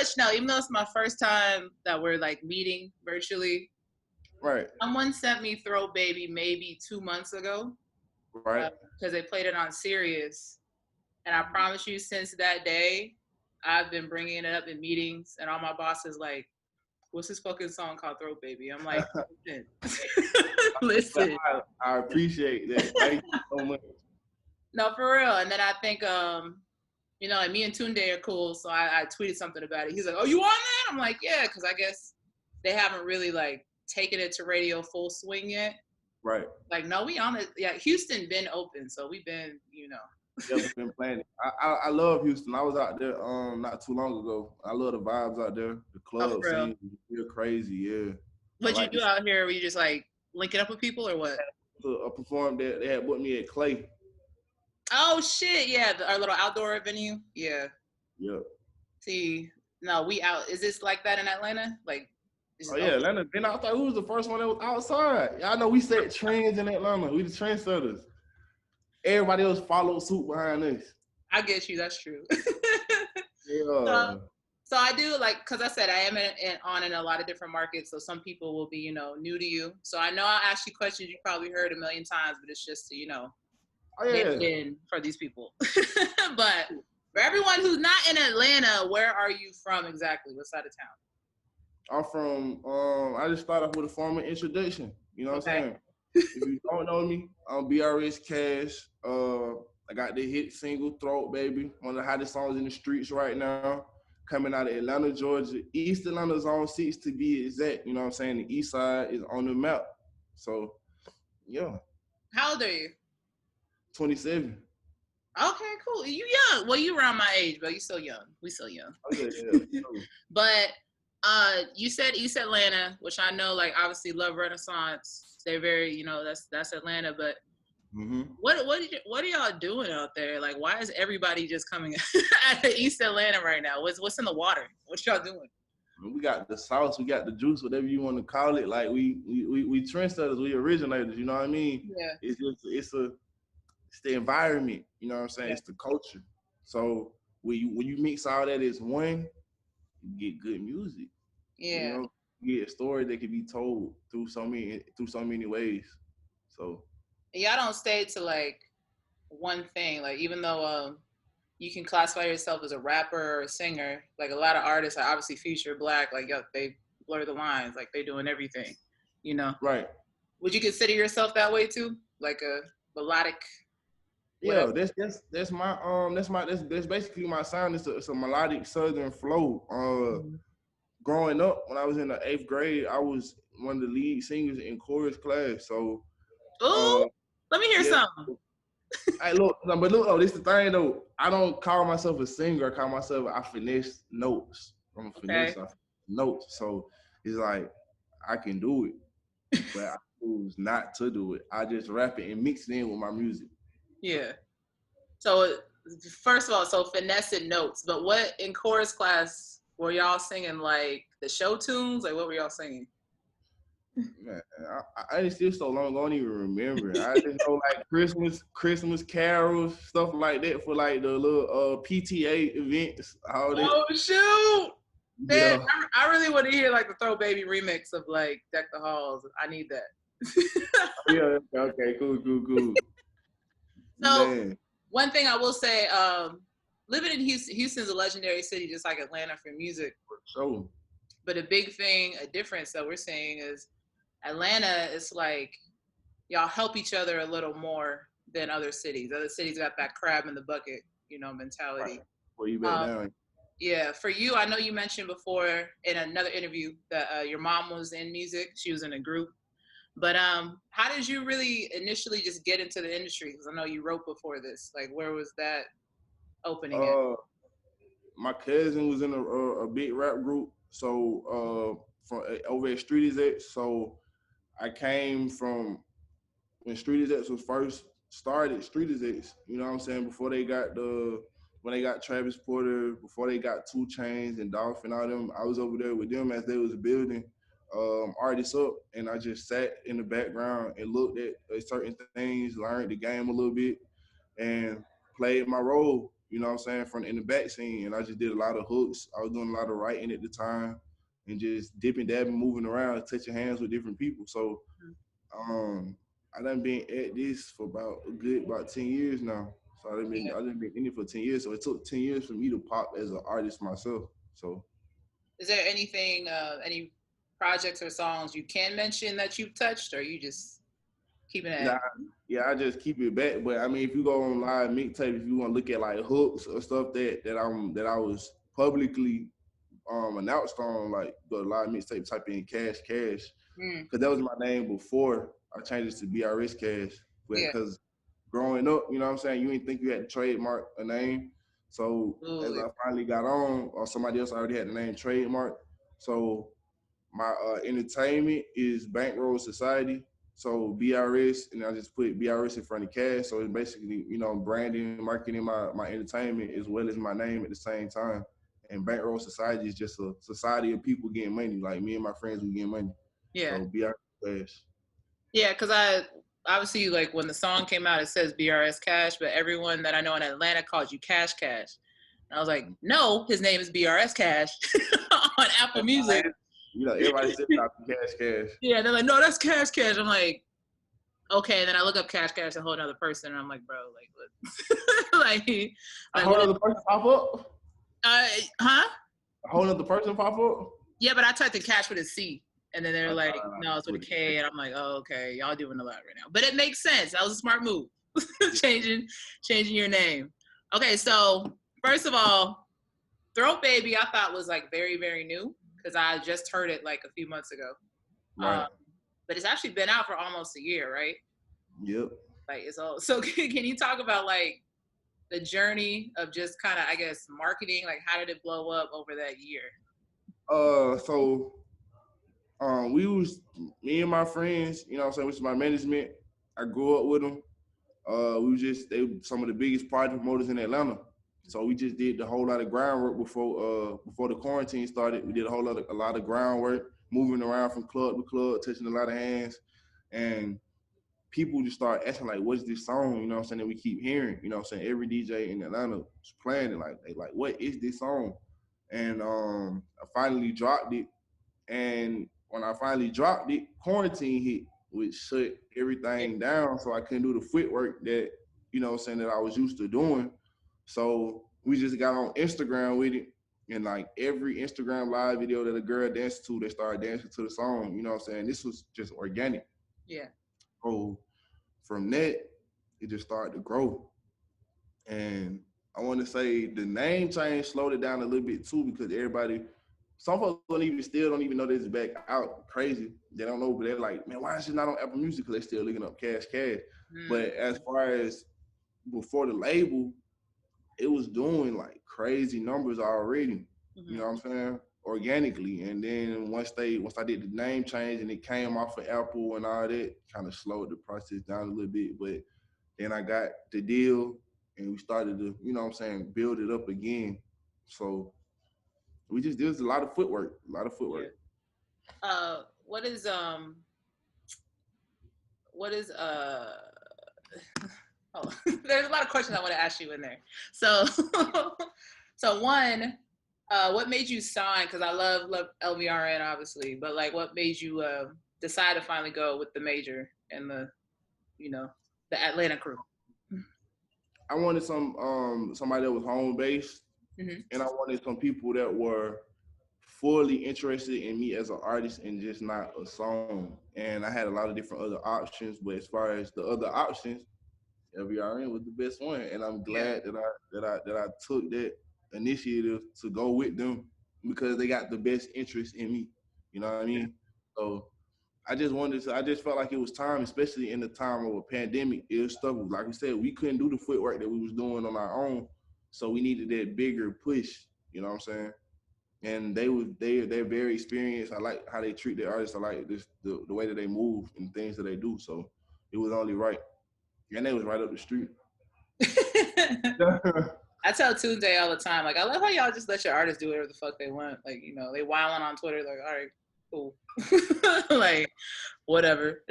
let you know, even though it's my first time that we're like meeting virtually, Right. Someone sent me Throw Baby maybe 2 months ago. Right. Because they played it on Sirius. And I promise you, since that day, I've been bringing it up in meetings, and all my bosses like, what's this fucking song called Throw Baby? I'm like, listen. Listen. I appreciate that. Thank you so much. No, for real. And then I think, you know, like me and Tunde are cool, so I tweeted something about it. He's like, oh, you on that? I'm like, yeah, because I guess they haven't really, like, taken it to radio full swing yet. Right. Like, no, we on it. Yeah, Houston been open, so we've been, you know. Yeah, we've been playing. I love Houston. I was out there not too long ago. I love the vibes out there. The club scene is real crazy. Yeah. What'd you do out here? Were you just like linking up with people or what? I performed there. They had booked me at Clay. Oh shit! Yeah, our little outdoor venue. Yeah. Yep. See, no, we out. Is this like that in Atlanta? Like. Oh yeah, Atlanta. Then I thought who was the first one that was outside? Y'all know we set trends in Atlanta. We the trendsetters. Everybody else followed suit behind us. I get you. That's true. Yeah. So I do like, cause I said I am in a lot of different markets. So some people will be, you know, new to you. So I know I'll ask you questions you probably heard a million times, but it's just to, you know, get in for these people. But for everyone who's not in Atlanta, where are you from exactly? What side of town? I'm from, I just start off with a formal introduction. You know what I'm saying? If you don't know me, I'm BRS Kash. I got the hit single, Throat Baby, one of the hottest songs in the streets right now, coming out of Atlanta, Georgia. East Atlanta's on 6 to be exact. You know what I'm saying? The east side is on the map. So, yeah. How old are you? 27. Okay, cool. You young. Well, you around my age, but you still young. We still young. Oh, yeah. But you said East Atlanta, which I know, like, obviously Love Renaissance. They're very, you know, that's Atlanta. But what are y'all doing out there? Like, why is everybody just coming out of East Atlanta right now? What's in the water? What y'all doing? We got the sauce, we got the juice, whatever you want to call it. Like we trendsetters, we originators. You know what I mean? Yeah. It's the environment. You know what I'm saying? Yeah. It's the culture. So when you mix all that as one, you get good music. Yeah. You know, you get a story that can be told through so many ways. So y'all don't stay to like one thing. Like even though you can classify yourself as a rapper or a singer, like a lot of artists are obviously feature black. Like they blur the lines. Like they doing everything. You know. Right. Would you consider yourself that way too? Like a melodic. Whatever. Yeah, that's basically my sound. It's a melodic southern flow. Growing up, when I was in the 8th grade, I was one of the lead singers in chorus class. So, let me hear something. Hey, look, this is the thing though. I don't call myself a singer. I call myself I finesse notes. I'm a finesse notes. So it's like I can do it, but I choose not to do it. I just rap it and mix it in with my music. Yeah. So first of all, so finessing notes. But what in chorus class were y'all singing? Like the show tunes? Like what were y'all singing? Man, I still so long ago, I don't even remember. I just know like Christmas carols, stuff like that for like the little PTA events. All that. Oh shoot! Man, yeah. I really want to hear like the Throw Baby remix of like Deck the Halls. I need that. Yeah. Okay. Cool. So man. One thing I will say, living in Houston's a legendary city, just like Atlanta for music. For sure. But a difference that we're seeing is Atlanta is like y'all help each other a little more than other cities. Other cities got that crab in the bucket, you know, mentality. Right. Well, you bet down. Yeah, for you, I know you mentioned before in another interview that your mom was in music. She was in a group. But how did you really initially just get into the industry? Because I know you wrote before this. Like, where was that opening at? My cousin was in a big rap group. So from over at Street Exec. So I came from when Street Exec was first started. Street Exec, you know what I'm saying? Before they got when they got Travis Porter, before they got 2 Chainz and Dolph and all them, I was over there with them as they was building artists up, and I just sat in the background and looked at certain things, learned the game a little bit, and played my role. you know what I'm saying, from in the back scene. And I just did a lot of hooks. I was doing a lot of writing at the time and just dipping, dabbing, moving around, touching hands with different people. So I done been at this for about 10 years now. So I done been in it for 10 years. So it took 10 years for me to pop as an artist myself. So is there anything, any projects or songs you can mention that you've touched, or you just keeping it? Yeah, I just keep it back. But I mean, if you go on live mixtape, if you want to look at like hooks or stuff that I was publicly announced on, like the live mixtape, type in Kash Kash, because that was my name before I changed it to BRS Kash. Because growing up, you know what I'm saying, you didn't think you had to trademark a name. So as I finally got on, or somebody else already had the name trademark. So my entertainment is Bankroll Society. So BRS, and I just put BRS in front of Kash. So it's basically, you know, branding and marketing my entertainment as well as my name at the same time. And Bankroll Society is just a society of people getting money. Like me and my friends, we getting money. Yeah. So BRS Kash. Yeah, because I obviously, like, when the song came out, it says BRS Kash, but everyone that I know in Atlanta calls you Kash Kash. And I was like, no, his name is BRS Kash on Apple Music. You know, everybody says Kash Kash. Yeah, they're like, no, that's Kash Kash. I'm like, okay. And then I look up Kash Kash, a whole other person, and I'm like, bro, like, what? like a whole other person pop up? Huh? A whole other person pop up? Yeah, but I typed in Kash with a C. And then they're like, no, it's with a K. And I'm like, oh, okay, y'all doing a lot right now. But it makes sense. That was a smart move. changing your name. Okay, so first of all, Throat Baby, I thought was like very, very new because I just heard it like a few months ago. Right. But it's actually been out for almost a year, right? Yep. Like it's all. So can you talk about like the journey of just kind of, I guess, marketing? Like how did it blow up over that year? Me and my friends, you know what I'm saying, which is my management. I grew up with them. They were some of the biggest party promoters in Atlanta. So we just did a whole lot of groundwork before the quarantine started. We did a lot of groundwork, moving around from club to club, touching a lot of hands. And people just start asking, like, what's this song? You know what I'm saying, that we keep hearing. You know what I'm saying? Every DJ in Atlanta was playing it. Like, what is this song? And I finally dropped it. And when I finally dropped it, quarantine hit, which shut everything down. So I couldn't do the footwork that, you know what I'm saying, that I was used to doing. So we just got on Instagram with it. And like every Instagram live video that a girl danced to, they started dancing to the song. You know what I'm saying? This was just organic. Yeah. So from that, it just started to grow. And I want to say the name change slowed it down a little bit too, because some folks don't even know this is back out. Crazy. They don't know, but they're like, man, why is it not on Apple Music? Because they're still looking up Kash Kash. But as far as before the label, it was doing like crazy numbers already. You know what I'm saying? Organically. And then once I did the name change and it came off of Apple and all that, kind of slowed the process down a little bit. But then I got the deal and we started to, you know what I'm saying, build it up again. So there's a lot of footwork. Yeah. What is oh, there's a lot of questions I want to ask you in there. So one, what made you sign? Because I love LVRN obviously, but like what made you decide to finally go with the major and the Atlanta crew? I wanted somebody that was home based, and I wanted some people that were fully interested in me as an artist and just not a song. And I had a lot of different other options, but as far as the other options, LVRN was the best one. And I'm glad that I took that initiative to go with them because they got the best interest in me. You know what I mean? Yeah. So I just felt like it was time, especially in the time of a pandemic. It was stuff, like we said, we couldn't do the footwork that we was doing on our own. So we needed that bigger push, you know what I'm saying? And they're very experienced. I like how they treat their artists. I like the way that they move and things that they do. So it was only right. And they was right up the street. I tell Tuesday all the time, like, I love how y'all just let your artists do whatever the fuck they want. Like, you know, they wilding on Twitter, like, all right, cool. Like, whatever.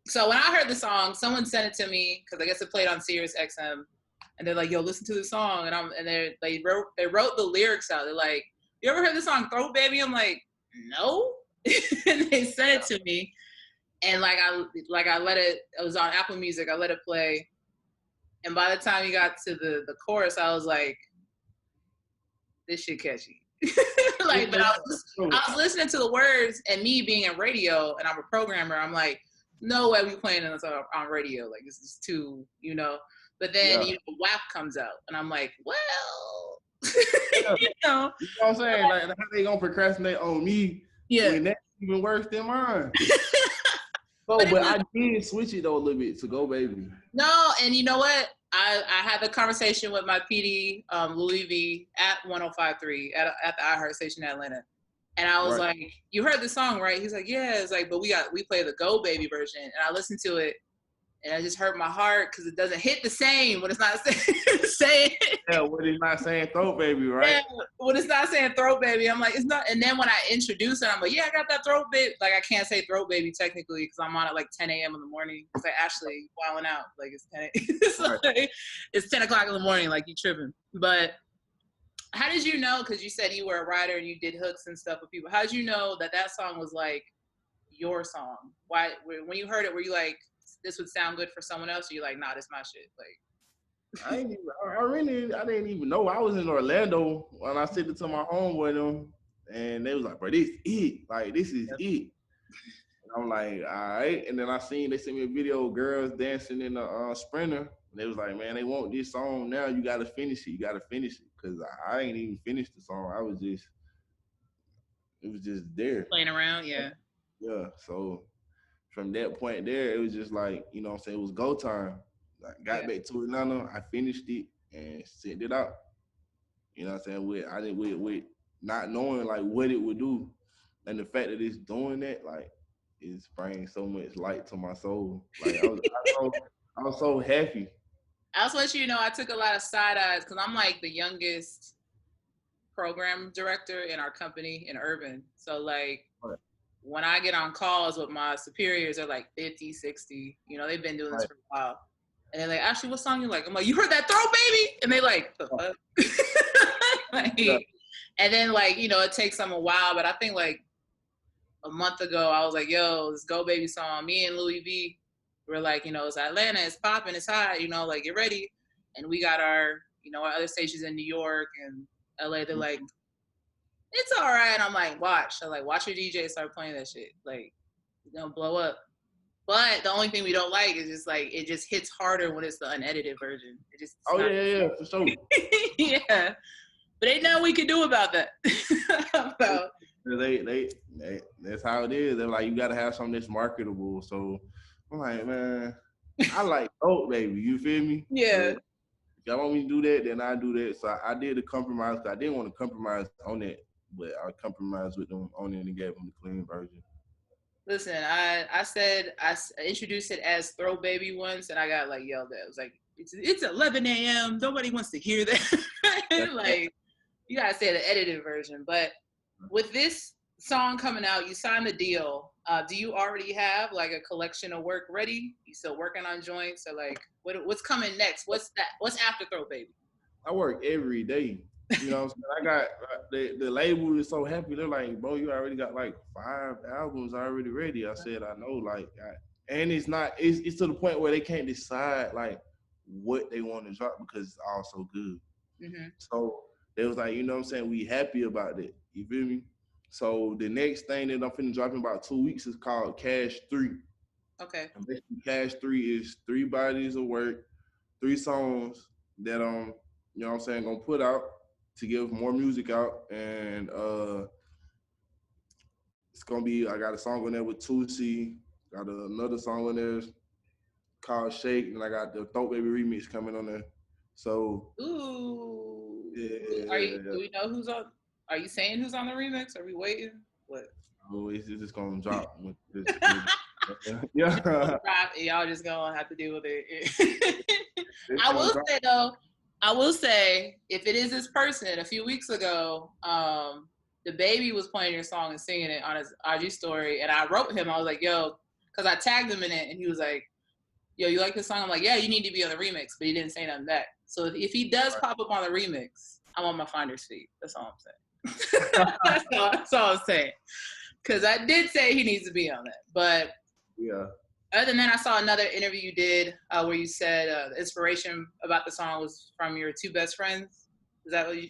So when I heard the song, someone sent it to me, because I guess it played on Sirius XM. and they're like, yo, listen to the song. And they wrote the lyrics out. They're like, you ever heard the song Throat Baby? I'm like, no. And they sent it to me. And I let it was on Apple Music. I let it play. And by the time you got to the chorus, I was like, this shit catchy. Like, but I was listening to the words, and me being in radio, and I'm a programmer, I'm like, no way we playing this on radio. Like, this is too, you know. But then, WAP comes out, and I'm like, well, you know what I'm saying? Like, how they gonna procrastinate on me when that's even worse than mine? But I did switch it though a little bit to Go Baby. No, and you know what? I had the conversation with my PD, Louis V, at 105.3 at the iHeart station in Atlanta. And I was like, you heard the song, right? He's like, yeah. It's like, but we play the Go Baby version. And I listened to it, and it just hurt my heart because it doesn't hit the same when it's not saying. Yeah, when it's not saying Throat Baby, right? Yeah, when it's not saying Throat Baby, I'm like, it's not. And then when I introduce it, I'm like, yeah, I got that Throat Baby. Like, I can't say Throat Baby technically because I'm on at like 10 a.m. in the morning. It's like, Ashley, wilding out. Like, it's 10 it's, like, it's 10 o'clock in the morning. Like, you tripping. But how did you know? Because you said you were a writer and you did hooks and stuff with people. How did you know that song was like your song? Why? When you heard it, were you like, this would sound good for someone else? Or you like, nah, this my shit? Like, I didn't even know. I was in Orlando when I sent it to my homeboy them, and they was like, bro, this it. Like, this is it. And I'm like, all right. And then they sent me a video of girls dancing in the Sprinter. And they was like, man, they want this song now. You got to finish it. You got to finish it. Because I ain't even finished the song. It was just there. Playing around, yeah. Yeah. So from that point there, it was just like, you know what I'm saying, it was go time. I got back to Atlanta, I finished it and sent it out. You know what I'm saying? With not knowing like what it would do. And the fact that it's doing that, like, it's bringing so much light to my soul. Like, I was so happy. I also want you to know I took a lot of side eyes because I'm like the youngest program director in our company in Urban. So like when I get on calls with my superiors, they're like 50, 60. You know, they've been doing this for a while. And they're like, Ashley, what song you like? I'm like, you heard that Throat Baby? And they like, the fuck? Like, and then like, you know, it takes them a while, but I think like a month ago, I was like, yo, this Go Baby song, me and Louis V, we're like, you know, it's Atlanta, it's popping, it's hot, you know, like, get ready. And we got our, you know, our other stations in New York and LA, they're like, it's all right. And I'm like, watch. I'm like, watch your DJ start playing that shit. Like, it's gonna blow up. But the only thing we don't like is just like, it just hits harder when it's the unedited version. It just yeah, for sure. Yeah. But ain't nothing we can do about that. They that's how it is. They're like, you gotta have something that's marketable. So I'm like, man, I like Throat Baby. You feel me? Yeah. So, if y'all want me to do that, then I do that. So I did a compromise. I didn't want to compromise on it, but I compromised with them on it and gave them the clean version. Listen, I said I introduced it as Throat Baby once, and I got like yelled at. I was like, it's 11 a.m. Nobody wants to hear that. Like, you gotta say the edited version. But with this song coming out, you signed the deal. Do you already have like a collection of work ready? You still working on joints? Or like, what's coming next? What's after Throat Baby? I work every day. You know what I'm saying? I got the label is so happy. They're like, bro, you already got like 5 albums already ready. I said, I know, like, and it's to the point where they can't decide like what they want to drop because it's all so good. Mm-hmm. So they was like, you know what I'm saying? We happy about that. You feel me? So the next thing that I'm finna drop in about 2 weeks is called KASH 3. Okay. And basically KASH 3 is 3 bodies of work, 3 songs that you know what I'm saying, gonna put out to give more music out. And it's gonna be, I got a song on there with Tusi, got another song on there called Shake, and I got the Throat Baby remix coming on there. So ooh. Yeah. Do we know who's on? Are you saying who's on the remix? Are we waiting? What? Oh, it's just gonna drop. With this, yeah. Y'all just gonna have to deal with it. I will say, if it is this person, a few weeks ago, the baby was playing your song and singing it on his IG story, and I wrote him. I was like, yo, because I tagged him in it, and he was like, yo, you like this song? I'm like, yeah, you need to be on the remix, but he didn't say nothing back. So if he does pop up on the remix, I'm on my finder's fee. That's all I'm saying. That's all I'm saying. Because I did say he needs to be on that. But yeah. Other than that, I saw another interview you did where you said the inspiration about the song was from your two best friends. Is that what you,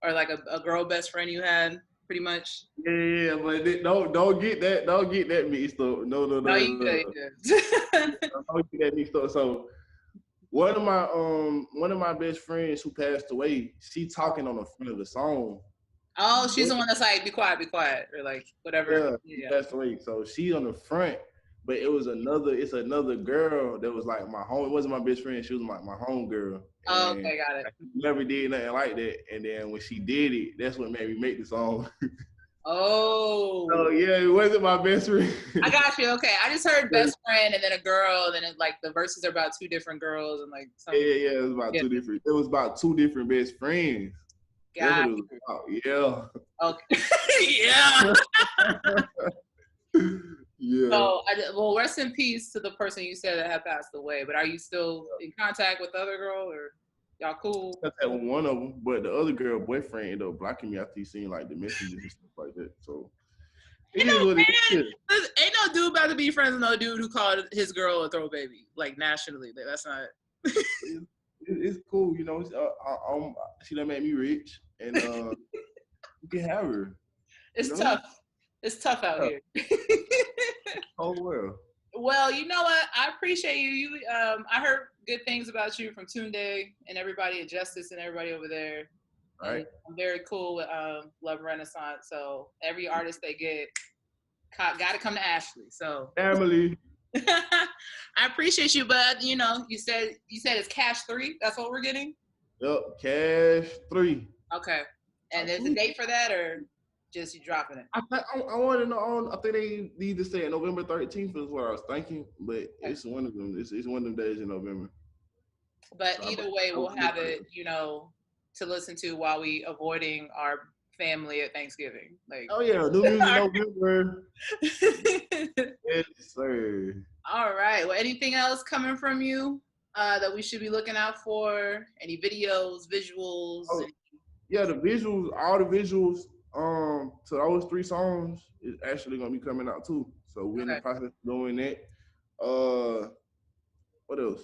or like a girl best friend you had, pretty much? Yeah, but don't get that mixed up. No. You good. Don't get that mixed up. So one of my best friends who passed away, she talking on the front of the song. Oh, she's the one that's like, be quiet, or like whatever. Yeah. Passed away. So she on the front. But it's another girl that was like my home. It wasn't my best friend. She was my home girl. Oh, okay, got it. I never did nothing like that. And then when she did it, that's what made me make the song. Oh. So yeah, it wasn't my best friend. I got you. Okay, I just heard best friend and then a girl, and then it, like the verses are about two different girls and like. Yeah. It was about two different. It was about two different best friends. Got it. Yeah. Okay. Yeah. Yeah. So, well, rest in peace to the person you said that had passed away. But are you still in contact with the other girl, or y'all cool? That's that one of them, but the other girl boyfriend ended up blocking me after he seen like the messages and stuff like that. So ain't no dude about to be friends with no dude who called his girl a throw baby, like nationally. That's not. It's cool, you know. She done made me rich, and you can have her. It's tough. It's tough out here. Oh well. Well, you know what? I appreciate you. I heard good things about you from Tunde and everybody at Justice and everybody over there. All right. I'm very cool with Love Renaissance. So every artist they get got to come to Ashley. So family. I appreciate you, but you know, you said it's Kash 3. That's what we're getting. Yep, Kash 3. Okay. And there's a date for that, or just you dropping it? I want to know. I think they need to say November 13th is what I was thinking, but it's one of them. It's one of them days in November. But so either way, we'll have it, you know, to listen to while we avoiding our family at Thanksgiving. Like, oh yeah, New Music November. Yes, sir. All right. Well, anything else coming from you that we should be looking out for? Any videos, visuals? Oh, yeah, the visuals, all the visuals. So those 3 songs is actually gonna be coming out too. So we're in the process of doing that. What else?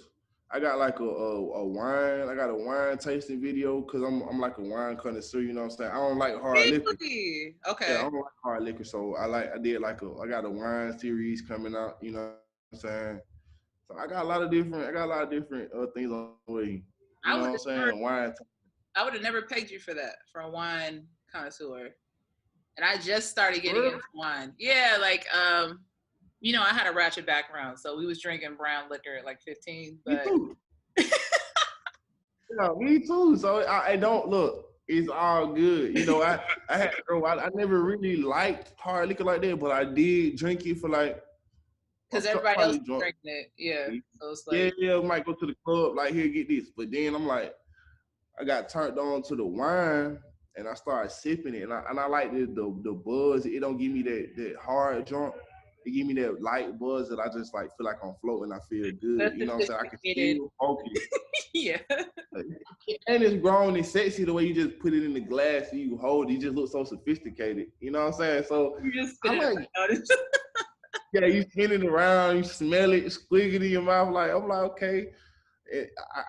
I got like a wine. I got a wine tasting video because I'm like a wine connoisseur. You know what I'm saying? I don't like hard liquor. Okay. Yeah, I don't like hard liquor, so I got a wine series coming out. You know what I'm saying? So I got a lot of different things on the way. You know what I'm saying? Wine. I would have never pegged you for that, for a wine connoisseur. And I just started getting into wine. Yeah, like you know, I had a ratchet background, so we was drinking brown liquor at like 15. But me too. Yeah, me too. So I don't look. It's all good. You know, I never really liked hard liquor like that, but I did drink it for like. Because everybody else was drinking it. Yeah. So it's like. Yeah, I might go to the club, like, here, get this. But then I'm like, I got turned on to the wine. And I started sipping it, and I like the buzz. It don't give me that hard drunk. It give me that light buzz that I just like feel like I'm floating. I feel good. That's you know what I'm saying? I can feel focused. Yeah. And it's grown and sexy the way you just put it in the glass and you hold it. You just look so sophisticated. You know what I'm saying? So I'm like, yeah, you spin it around, you smell it, squeeze it in your mouth. I'm like, okay.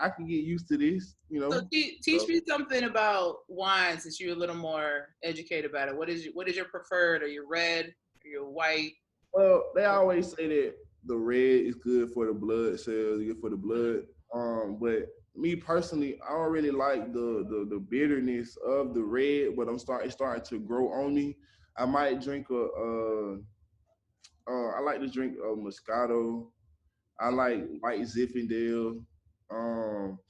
I can get used to this, you know. So teach me something about wine, since you're a little more educated about it. What is your preferred? Are you red? Are you white? Well, they always say that the red is good for the blood cells, good for the blood. But me personally, I don't really like the bitterness of the red, but it's starting to grow on me. I might drink I like to drink Moscato. I like white Zinfandel.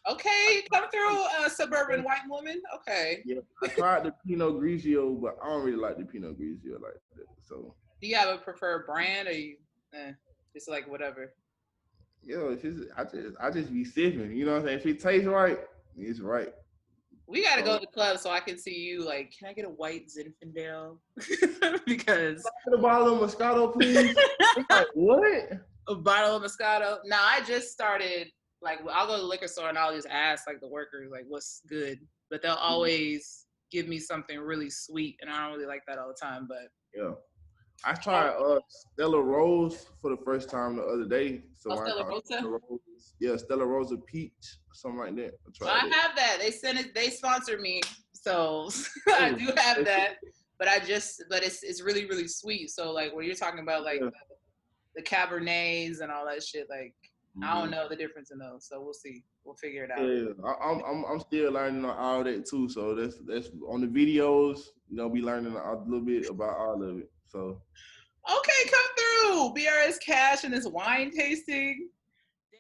Okay, come through, suburban white woman. Okay. Yeah, I tried the Pinot Grigio, but I don't really like the Pinot Grigio like that. So. Do you have a preferred brand, or you just like whatever? Yo, I just be sipping. You know what I'm saying? If it tastes right, it's right. We gotta go to the club so I can see you. Like, can I get a white Zinfandel? Because the bottle of Moscato, please. Like, what? A bottle of Moscato. No, I just started. Like, I'll go to the liquor store and I'll just ask like the workers like what's good, but they'll always give me something really sweet, and I don't really like that all the time. But yeah, I tried Stella Rose for the first time the other day. So Stella Rosa. Yeah, Stella Rosa Peach, something like that. I have that. They sent it. They sponsored me, so I do have that. But it's really really sweet. So like when you're talking about like the Cabernets and all that shit, like I don't know the difference in those. So we'll see. We'll figure it out. Yeah, I'm still learning all that too. So that's on the videos. You know, be learning a little bit about all of it. So okay, come through BRS Kash and this wine tasting.